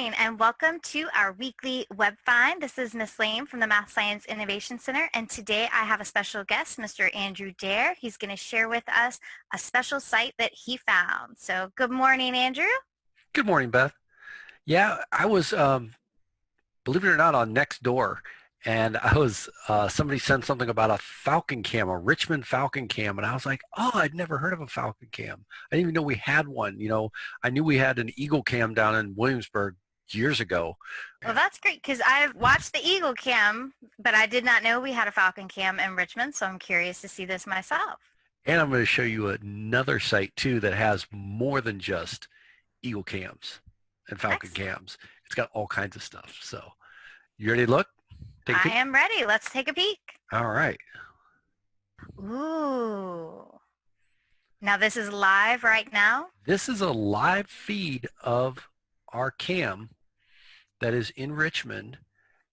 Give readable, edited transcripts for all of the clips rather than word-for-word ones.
morning and welcome to our weekly Webfind. This is Miss Lane from the Math Science Innovation Center, and today I have a special guest, Mr. Andrew Dare. He's going to share with us a special site that he found. So good morning, Andrew. Good morning, Beth. Yeah, I was, believe it or not, on Nextdoor, and I was somebody sent something about a Falcon Cam, a Richmond Falcon Cam, and I was like, oh, I'd never heard of a Falcon Cam. I didn't even know we had one. You know, I knew we had an Eagle Cam down in Williamsburg years ago. Well, that's great because I've watched the Eagle Cam, but I did not know we had a Falcon Cam in Richmond, so I'm curious to see this myself. And I'm going to show you another site too that has more than just Eagle Cams and Falcon Excellent. Cams. It's got all kinds of stuff. So, you ready to look? Take a I peek? am ready. Let's take a peek. All right. Ooh. Now this is live right now. This is a live feed of our cam that is in Richmond,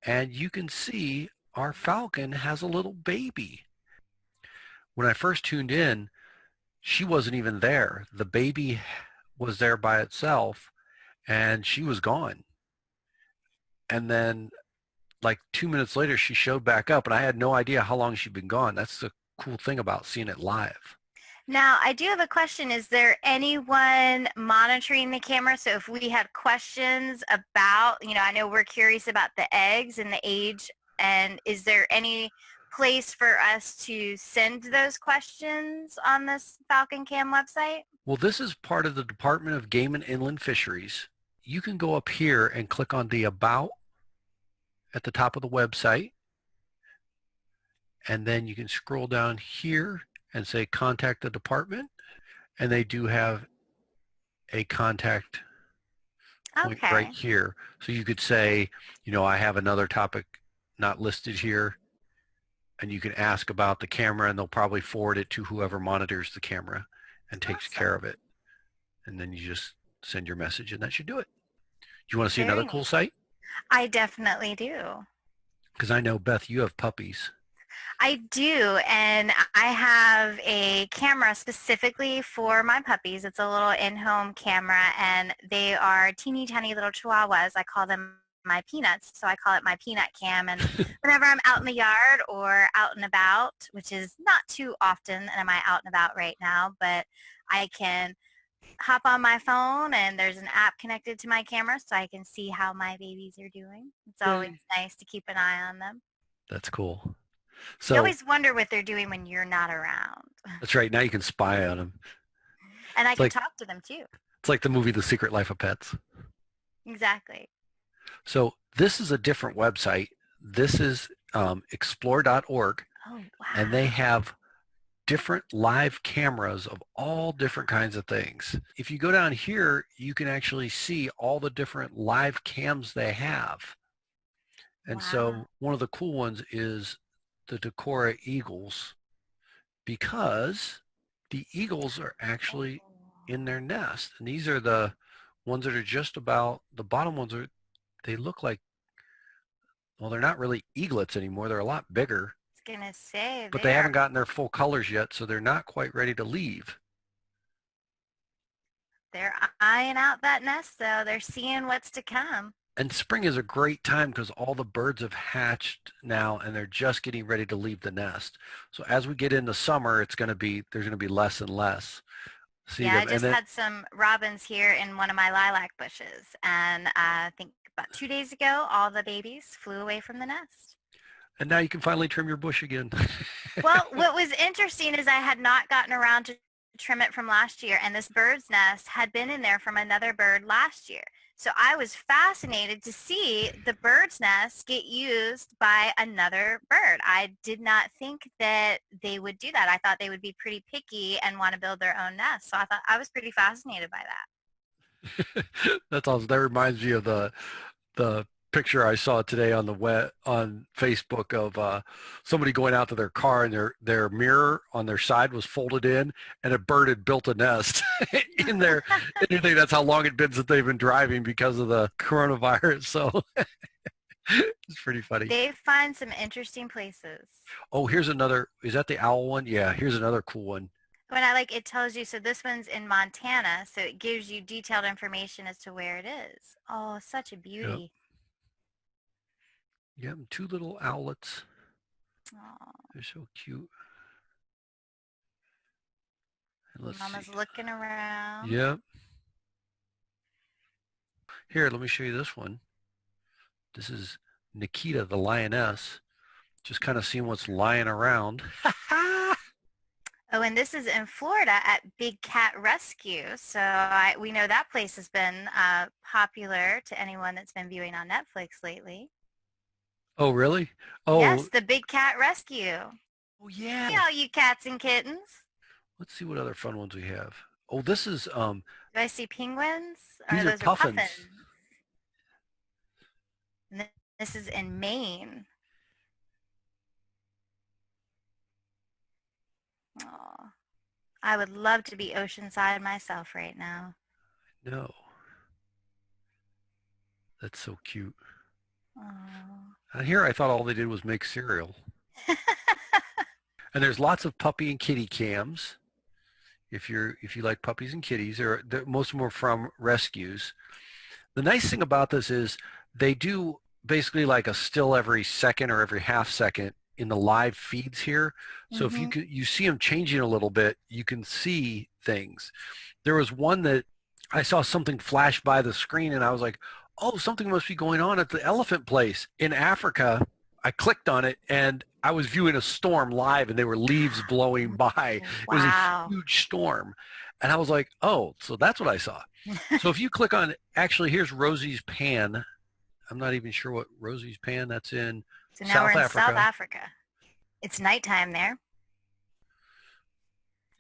and you can see our Falcon has a little baby. When I first tuned in, she wasn't even there. The baby was there by itself, and she was gone. And then like 2 minutes later, she showed back up, and I had no idea how long she'd been gone. That's the cool thing about seeing it live. Now, I do have a question. Is there anyone monitoring the camera? So if we had questions about, I know we're curious about the eggs and the age, and is there any place for us to send those questions on this Falcon Cam website? Well, this is part of the Department of Game and Inland Fisheries. You can go up here and click on the About at the top of the website, and then you can scroll down here and say contact the department, and they do have a contact point right here. So you could say, I have another topic not listed here, and you can ask about the camera, and they'll probably forward it to whoever monitors the camera and takes care of it. And then you just send your message, and that should do it. Do you want to see another cool site? I definitely do. Because I know, Beth, you have puppies. I do, and I have a camera specifically for my puppies. It's a little in-home camera, and they are teeny tiny little chihuahuas. I call them my peanuts, so I call it my peanut cam. And whenever I'm out in the yard or out and about, which is not too often, and I'm out and about right now, but I can hop on my phone, and there's an app connected to my camera, so I can see how my babies are doing. It's always nice to keep an eye on them. That's cool. So you always wonder what they're doing when you're not around. That's right. Now you can spy on them. And I can talk to them too. It's like the movie The Secret Life of Pets. Exactly. So this is a different website. This is explore.org. Oh, wow. And they have different live cameras of all different kinds of things. If you go down here, you can actually see all the different live cams they have. And so one of the cool ones is the Decorah Eagles, because the eagles are actually in their nest. And these are the ones that are just about, the bottom ones are, they look like, well, they're not really eaglets anymore. They're a lot bigger. I was going to say. But they haven't gotten their full colors yet, so they're not quite ready to leave. They're eyeing out that nest, though. They're seeing what's to come. And spring is a great time because all the birds have hatched now, and they're just getting ready to leave the nest. So as we get into summer, there's going to be less and less. I just had some robins here in one of my lilac bushes, and I think about 2 days ago, all the babies flew away from the nest. And now you can finally trim your bush again. Well, what was interesting is I had not gotten around to trim it from last year, and this bird's nest had been in there from another bird last year. So I was fascinated to see the bird's nest get used by another bird. I did not think that they would do that. I thought they would be pretty picky and want to build their own nest. So I was pretty fascinated by that. That's awesome. That reminds me of the picture I saw today on the web, on Facebook, of somebody going out to their car, and their mirror on their side was folded in, and a bird had built a nest in there. And you think that's how long it's been since they've been driving because of the coronavirus. So it's pretty funny. They find some interesting places. Oh, here's another. Is that the owl one? Yeah, here's another cool one. When I like, it tells you, so this one's in Montana, so it gives you detailed information as to where it is. Oh, such a Yep. beauty. Yep. 2 little owlets. Oh, They're so cute. And let's see. Mama's looking around. Yep. Here, let me show you this one. This is Nikita, the lioness. Just kind of seeing what's lying around. Oh, and this is in Florida at Big Cat Rescue. So we know that place has been popular to anyone that's been viewing on Netflix lately. Oh, really? Oh, Yes, the Big Cat Rescue. oh yeah. Hey, all you cats and kittens. Let's see what other fun ones we have. Oh, this is Do I see penguins? Or these are those are puffins. puffins. And this is in Maine. Oh, I would love to be oceanside myself right now. No. That's so cute. Oh. And here I thought all they did was make cereal. And there's lots of puppy and kitty cams. If you like puppies and kitties, most of them are from rescues. The nice thing about this is they do basically like a still every second or every half second in the live feeds here. So if you see them changing a little bit, you can see things. There was one that I saw something flash by the screen and I was like, oh, something must be going on at the elephant place in Africa. I clicked on it and I was viewing a storm live and there were leaves blowing by. It was a huge storm. And I was like, oh, so that's what I saw. So if you click on, actually, here's Rosie's Pan. I'm not even sure what Rosie's Pan, that's in So now South we're in Africa. South Africa. It's nighttime there.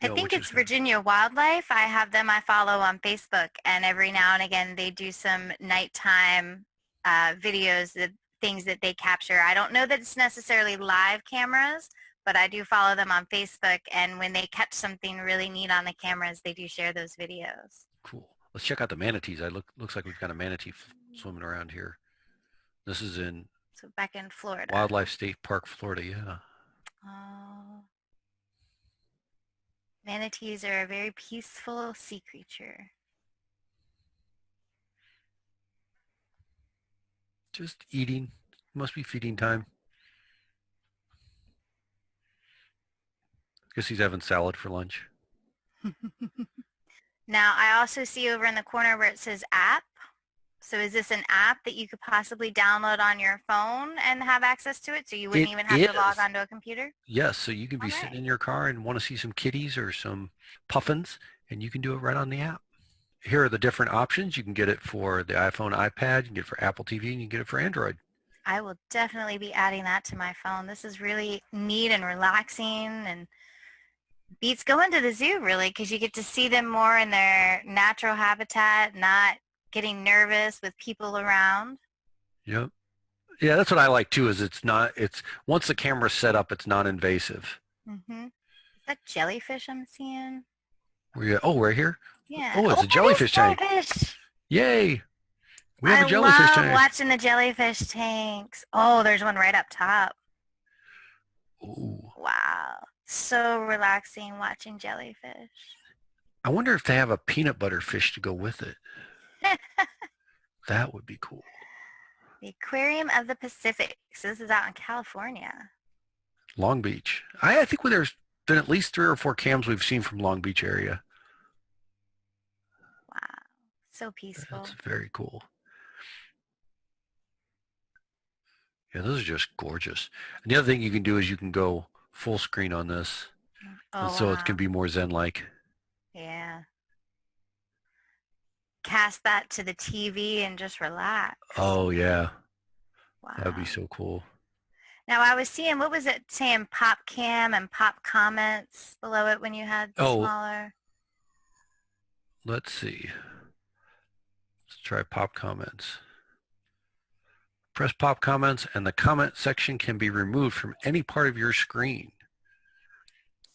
I think it's Virginia Wildlife. I have them I follow on Facebook, and every now and again they do some nighttime videos, things that they capture. I don't know that it's necessarily live cameras, but I do follow them on Facebook, and when they catch something really neat on the cameras, they do share those videos. Cool. Let's check out the manatees. Looks like we've got a manatee swimming around here. This is in back in Florida. Wildlife State Park, Florida, yeah. Oh. Manatees are a very peaceful sea creature. Just eating. Must be feeding time. Guess he's having salad for lunch. Now, I also see over in the corner where it says app. So is this an app that you could possibly download on your phone and have access to it, so you wouldn't even have to log onto a computer? Yes, so you can be sitting in your car and want to see some kitties or some puffins, and you can do it right on the app. Here are the different options. You can get it for the iPhone, iPad, you can get it for Apple TV, and you can get it for Android. I will definitely be adding that to my phone. This is really neat and relaxing, and beats going to the zoo, really, because you get to see them more in their natural habitat, not getting nervous with people around. Yep. Yeah, that's what I like too, is it's once the camera's set up, it's non-invasive. Mm-hmm. Is that jellyfish I'm seeing? We're here? Yeah. Oh, it's a jellyfish tank. Yay. We have a jellyfish tank. I love watching the jellyfish tanks. Oh, there's one right up top. Ooh. Wow. So relaxing watching jellyfish. I wonder if they have a peanut butter fish to go with it. That would be cool. The Aquarium of the Pacific. So this is out in California. Long Beach. I think there's been at least 3 or 4 cams we've seen from Long Beach area. Wow. So peaceful. That's very cool. Yeah, those are just gorgeous. And the other thing you can do is you can go full screen on this. Oh, and so it can be more zen-like. Yeah. Cast that to the TV and just relax. Oh, yeah. Wow. That would be so cool. Now, I was seeing, what was it saying, Popcam and Pop Comments below it when you had the smaller? Let's see. Let's try Pop Comments. Press Pop Comments and the comment section can be removed from any part of your screen.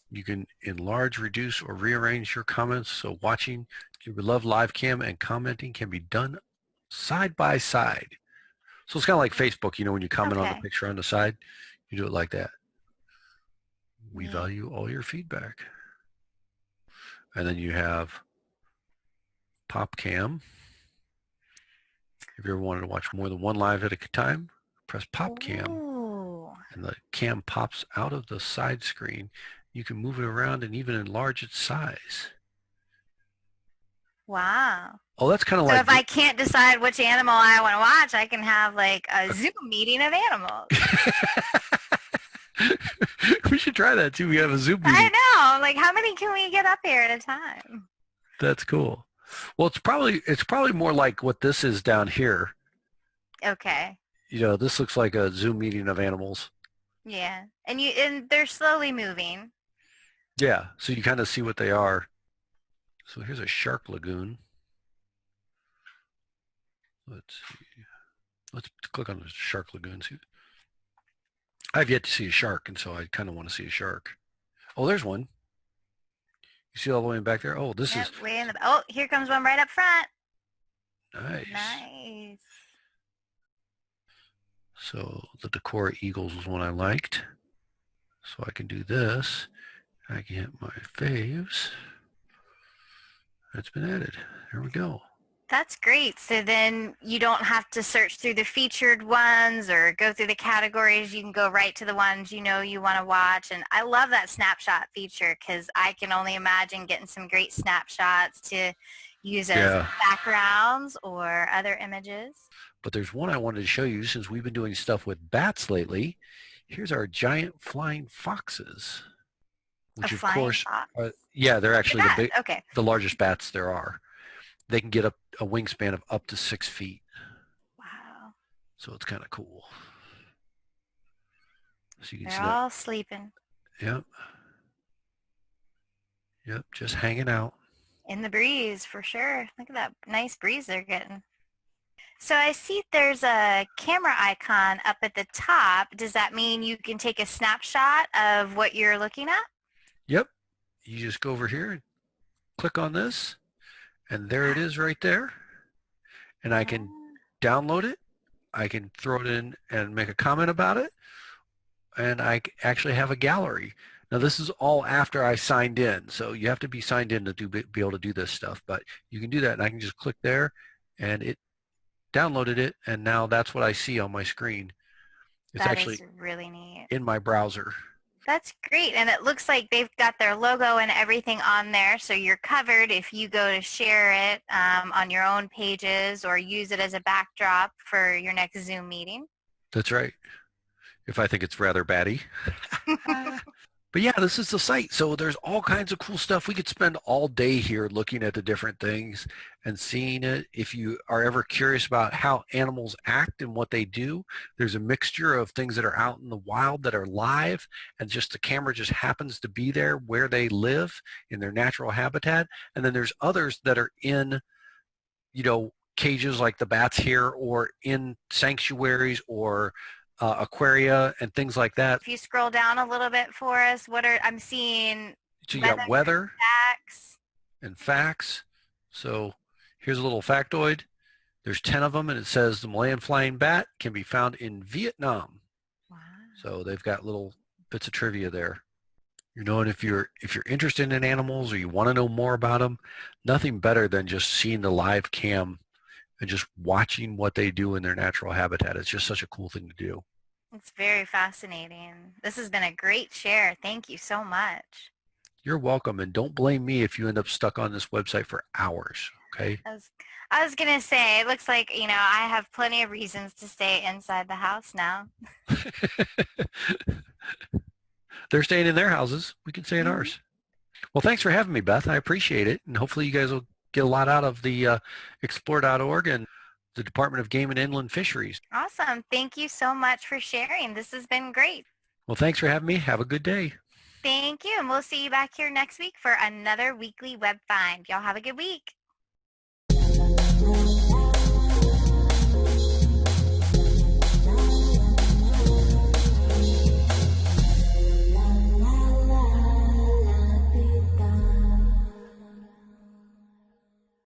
You can enlarge, reduce, or rearrange your comments, so watching your beloved live cam and commenting can be done side by side. So it's kind of like Facebook, when you comment on the picture on the side, you do it like that. We value all your feedback. And then you have Popcam. If you ever wanted to watch more than one live at a time, press Popcam. Ooh. And the cam pops out of the side screen. You can move it around and even enlarge its size. Wow. Oh, that's kind of So like... if I can't decide which animal I want to watch, I can have like a Zoom meeting of animals. We should try that too. We have a Zoom meeting. I know. Like, how many can we get up here at a time? That's cool. Well, it's probably more like what this is down here. Okay. You know, this looks like a Zoom meeting of animals. Yeah. And they're slowly moving. Yeah. So you kind of see what they are. So here's a shark lagoon. Let's see. Let's click on the shark lagoon. I've yet to see a shark, and so I kind of want to see a shark. Oh, there's one. You see all the way back there? Oh, this is... Way in the... Oh, here comes one right up front. Nice. Nice. So the Decorah Eagles was one I liked. So I can do this. I can hit my faves. That's been added. There we go. That's great. So then you don't have to search through the featured ones or go through the categories. You can go right to the ones you know you want to watch. And I love that snapshot feature because I can only imagine getting some great snapshots to use as backgrounds or other images. But there's one I wanted to show you since we've been doing stuff with bats lately. Here's our giant flying foxes. Which of course, yeah, they're actually the largest bats there are. They can get up a wingspan of up to 6 feet. Wow. So it's kind of cool. So you can they're see all sleeping. Yep. Yep, just hanging out. In the breeze, for sure. Look at that nice breeze they're getting. So I see there's a camera icon up at the top. Does that mean you can take a snapshot of what you're looking at? Yep. You just go over here and click on this. And there it is right there. And I can download it. I can throw it in and make a comment about it. And I actually have a gallery. Now this is all after I signed in. So you have to be signed in to be able to do this stuff. But you can do that. And I can just click there and it downloaded it. And now that's what I see on my screen. It's actually really neat. In my browser. That's great. And it looks like they've got their logo and everything on there. So you're covered if you go to share it on your own pages or use it as a backdrop for your next Zoom meeting. That's right. If I think it's rather batty. But yeah, this is the site. So there's all kinds of cool stuff. We could spend all day here looking at the different things and seeing it. If you are ever curious about how animals act and what they do, there's a mixture of things that are out in the wild that are live, and just the camera just happens to be there where they live in their natural habitat. And then there's others that are in, you know, cages like the bats here, or in sanctuaries or aquaria and things like that. If you scroll down a little bit for us, I'm seeing so you got weather and facts. So here's a little factoid. There's 10 of them, and it says the Malayan flying bat can be found in Vietnam. Wow. So they've got little bits of trivia there. You know, and if you're interested in animals or you want to know more about them, nothing better than just seeing the live cam and just watching what they do in their natural habitat. It's just such a cool thing to do. It's very fascinating. This has been a great share. Thank you so much. You're welcome, and don't blame me if you end up stuck on this website for hours, okay? I was going to say, it looks like, you know, I have plenty of reasons to stay inside the house now. They're staying in their houses. We can stay in ours. Well, thanks for having me, Beth. I appreciate it, and hopefully you guys will get a lot out of the explore.org and the Department of Game and Inland Fisheries. Awesome. Thank you so much for sharing. This has been great. Well, thanks for having me. Have a good day. Thank you. And we'll see you back here next week for another weekly Web Find. Y'all have a good week.